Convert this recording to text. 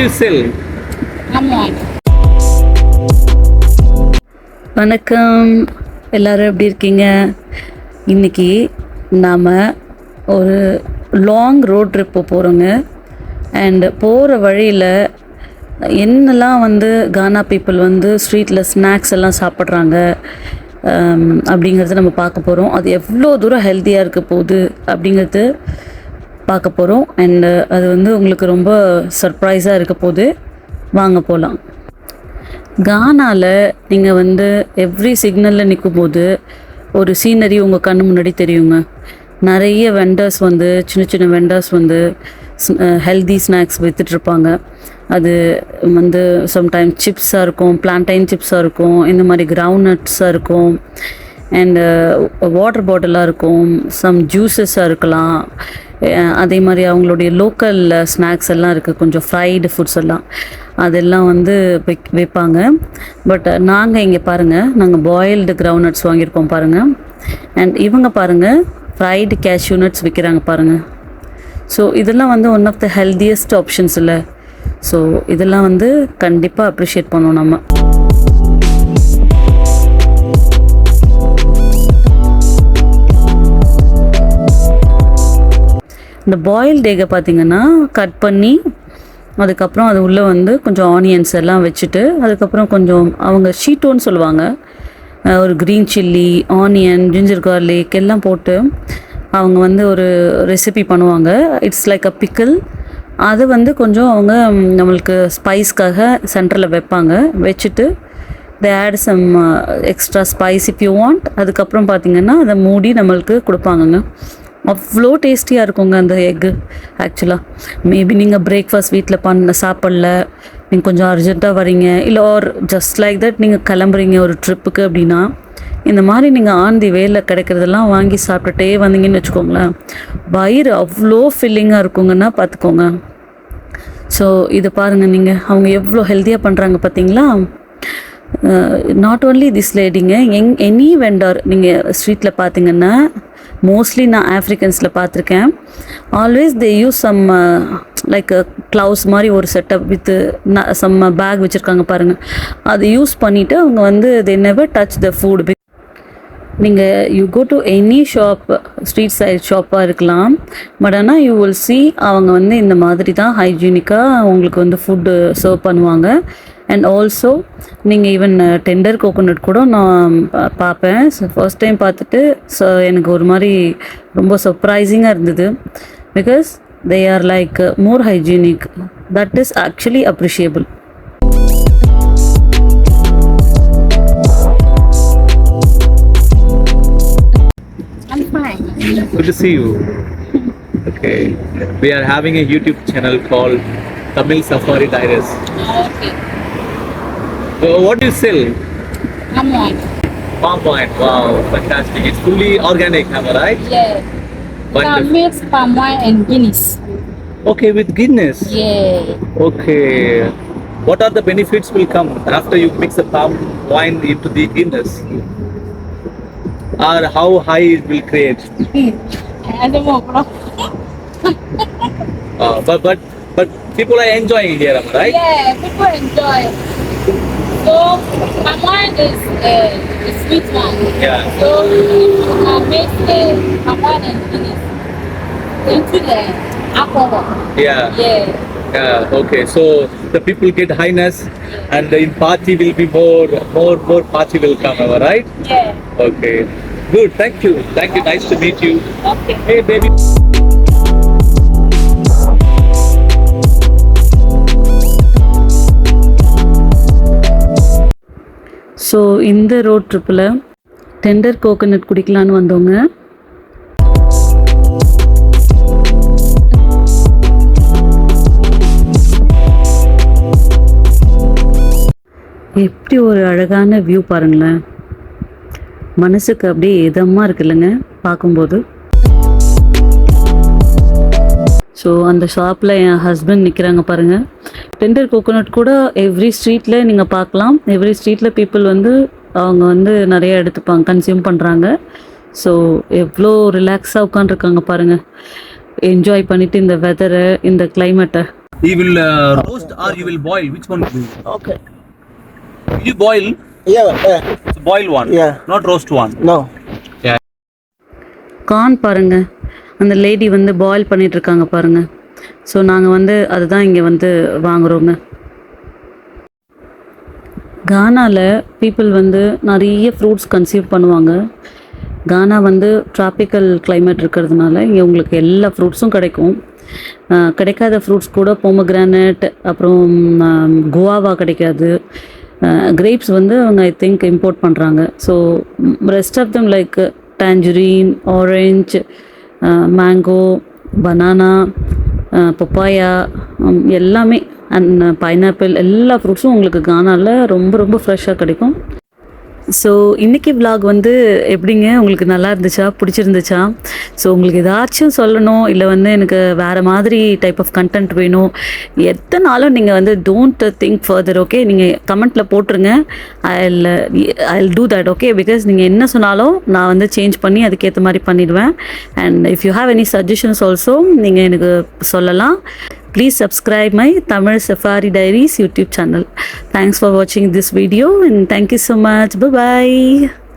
You sell? ஆமாம். வணக்கம், எல்லோரும் எப்படி இருக்கீங்க? இன்றைக்கி நாம் ஒரு லாங் ரோட் ட்ரிப் போகிறோங்க. அண்டு போகிற வழியில் என்னெல்லாம் கானா பீப்புள் ஸ்ட்ரீட்டில் ஸ்நாக்ஸ் எல்லாம் சாப்பிட்றாங்க அப்படிங்கிறத நம்ம பார்க்க போகிறோம். அது எவ்வளோ தூரம் ஹெல்த்தியாக இருக்க போகுது அப்படிங்கிறது பார்க்க போகிறோம். அண்டு அது உங்களுக்கு ரொம்ப சர்ப்ரைஸாக இருக்க போகுது. வாங்க போகலாம். கானாவில் நீங்கள் எவ்ரி சிக்னலில் நிற்கும் போது ஒரு சீனரி உங்கள் கண்ணு முன்னாடி தெரியுங்க. நிறைய வெண்டர்ஸ் சின்ன சின்ன வெண்டர்ஸ் ஹெல்தி ஸ்நாக்ஸ் விற்றுட்ருப்பாங்க. அது சம்டைம் சிப்ஸாக இருக்கும், பிளான்டைன் சிப்ஸாக இருக்கும், இந்த மாதிரி கிரவுண்ட் நட்ஸாக இருக்கும், அண்டு வாட்டர் பாட்டிலாக இருக்கும், சம் ஜூஸஸாக இருக்கலாம். அதே மாதிரி அவங்களுடைய லோக்கல் ஸ்நாக்ஸ் எல்லாம் இருக்குது, கொஞ்சம் ஃப்ரைடு ஃபுட்ஸ் எல்லாம் அதெல்லாம் வைப்பாங்க. பட் நாங்கள் இங்கே பாருங்கள், நாங்கள் பாயில்டு கிரவுண்ட் நட்ஸ் வாங்கியிருக்கோம் பாருங்கள். அண்ட் இவங்க பாருங்கள், ஃப்ரைடு கேஷ்யூ நட்ஸ் விற்கிறாங்க பாருங்கள். ஸோ இதெல்லாம் one of the healthiest options இல்லை. ஸோ இதெல்லாம் கண்டிப்பாக அப்ரிஷியேட் பண்ணோம் நம்ம. இந்த பாயில்டு எக்கை பார்த்திங்கன்னா கட் பண்ணி அதுக்கப்புறம் அது உள்ளே கொஞ்சம் ஆனியன்ஸ் எல்லாம் வச்சுட்டு அதுக்கப்புறம் கொஞ்சம் அவங்க ஷீட்டோன்னு சொல்லுவாங்க, ஒரு green chilli, onion, ginger garlic எல்லாம் போட்டு அவங்க ஒரு ரெசிபி பண்ணுவாங்க. It's like a pickle. அது கொஞ்சம் அவங்க நம்மளுக்கு ஸ்பைஸ்க்காக சென்டரில் வைப்பாங்க. வச்சுட்டு they add some extra spice if you want. அதுக்கப்புறம் பார்த்திங்கன்னா அதை மூடி நம்மளுக்கு கொடுப்பாங்கங்க. அவ்வளோ டேஸ்டியாக இருக்குங்க அந்த எக்கு. ஆக்சுவலாக மேபி நீங்கள் பிரேக்ஃபாஸ்ட் வீட்டில் சாப்பிடல, நீங்கள் கொஞ்சம் அர்ஜென்ட்டாக வரீங்க, இல்லை ஜஸ்ட் லைக் தட் நீங்கள் கிளம்புறீங்க ஒரு ட்ரிப்புக்கு அப்படின்னா, இந்த மாதிரி நீங்கள் ஆன் தி வேல கிடைக்கிறதெல்லாம் வாங்கி சாப்பிட்டுட்டே வந்தீங்கன்னு வச்சுக்கோங்களேன், வயிறு அவ்வளோ ஃபில்லிங்காக இருக்குங்கன்னா பார்த்துக்கோங்க. ஸோ இது பாருங்கள், நீங்கள் அவங்க எவ்வளோ ஹெல்த்தியாக பண்ணுறாங்க பார்த்தீங்களா. நாட் ஓன்லி திஸ் லேடிங்க, எனி வெண்டர் நீங்கள் ஸ்ட்ரீட்டில் பார்த்தீங்கன்னா, மோஸ்ட்லி நான் ஆஃப்ரிக்கன்ஸில் பார்த்துருக்கேன். Always they use some like gloves மாதிரி ஒரு செட்டப் வித் சம் பேக் வச்சுருக்காங்க பாருங்கள். அதை யூஸ் பண்ணிவிட்டு அவங்க they never touch the food. நீங்கள் you go to any shop, street side ஷாப்பாக இருக்கலாம், பட் ஆனால் யூ வில் சி அவங்க இந்த மாதிரி தான் ஹைஜீனிக்காக உங்களுக்கு ஃபுட்டு சர்வ் பண்ணுவாங்க. அண்ட் ஆல்சோ நீங்கள் ஈவன் டெண்டர் கோகோனட் கூட நான் பார்ப்பேன். ஃபர்ஸ்ட் டைம் பார்த்துட்டு எனக்கு ஒரு மாதிரி ரொம்ப சர்ப்ரைசிங்காக இருந்தது. Because they are like more hygienic. That is actually appreciable. I'm fine. Good to see you. Okay. We are having a YouTube channel called Tamil Safari Diaries. Okay. So what do you sell? Almond. Palm wine. Wow, fantastic. It's fully organic, am I right? Yeah. Wonderful. Mix palm wine and Guinness. Okay, with Guinness. Yeah. Okay. What are the benefits will come after you mix the palm wine into the Guinness? Or how high it will create? I don't know, bro. But people are enjoying it here, am I right? Yeah, people enjoy. So palm wine is the sweet one. Yeah. So mix the palm wine and Guinness into the alcohol. Yeah. Yeah. Yeah. Okay. So the people get highness, and in party will be more party will come, am I right? Yeah. Okay. Good. Thank you. Thank you. Nice to meet you. Okay. Hey, baby. So இந்த road ட்ரிப்பில் tender coconut குடிக்கலான்னு வந்தோங்க. எப்படி ஒரு அழகான view பாருங்களேன், மனசுக்கு அப்படியே இதமாக இருக்குல்லங்க பார்க்கும்போது. ஸோ அந்த ஷாப்பில் என் ஹஸ்பண்ட் நிற்கிறாங்க பாருங்கள். டெண்டர் கோகோனட் கூட எவ்ரி ஸ்ட்ரீட்டில் நீங்கள் பார்க்கலாம். எவ்ரி ஸ்ட்ரீட்டில் பீப்புள் அவங்க நிறைய எடுத்துப்பாங்க, கன்சியூம் பண்ணுறாங்க. ஸோ எவ்வளோ ரிலாக்ஸாக உட்காந்துருக்காங்க பாருங்கள், என்ஜாய் பண்ணிவிட்டு இந்த வெதரை, இந்த கிளைமேட்டை. You will roast or you will boil. Which one will you? Okay. Will you boil? Yeah. It's boil one. Yeah. Not roast one. No. Corn பாருங்க, அந்த லேடி வந்து பாயில் பண்ணிட்டு இருக்காங்க பாருங்க. ஸோ நாங்கள் வந்து அதுதான் இங்கே வந்து வாங்குறோங்க. கானாவில் பீப்புள் வந்து நிறைய ஃப்ரூட்ஸ் கன்சியூம் பண்ணுவாங்க. கானா வந்து ட்ராபிக்கல் கிளைமேட் இருக்கிறதுனால இங்கே உங்களுக்கு எல்லா ஃப்ரூட்ஸும் கிடைக்கும். கிடைக்காத ஃப்ரூட்ஸ் கூட பொமக்ரானட், அப்புறம் குவாவா கிடைக்காது. கிரேப்ஸ் வந்து அவங்க ஐ திங்க் இம்போர்ட் பண்ணுறாங்க. So rest of them like tangerine, orange, mango, banana, papaya, எல்லாமே அண்ட் பைனாப்பிள், எல்லா ஃப்ரூட்ஸும் உங்களுக்கு கானாவில் ரொம்ப ரொம்ப ஃப்ரெஷ்ஷாக கிடைக்கும். ஸோ இன்றைக்கி விலாக் வந்து எப்படிங்க, உங்களுக்கு நல்லா இருந்துச்சா, பிடிச்சிருந்துச்சா? ஸோ உங்களுக்கு ஏதாச்சும் சொல்லணும், இல்லை வந்து எனக்கு வேறு மாதிரி டைப் ஆஃப் கண்டென்ட் வேணும், எத்தனாலும் நீங்கள் வந்து டோன்ட் திங்க் ஃபர்தர். ஓகே, நீங்கள் கமெண்ட்டில் போட்டுருங்க. ஐல் டூ தட். ஓகே, பிகாஸ் நீங்கள் என்ன சொன்னாலும் நான் வந்து சேஞ்ச் பண்ணி அதுக்கேற்ற மாதிரி பண்ணிடுவேன். And if you have any suggestions also நீங்கள் எனக்கு சொல்லலாம். Please subscribe my Tamil Safari Diaries YouTube channel. Thanks for watching this video and thank you so much. Bye bye.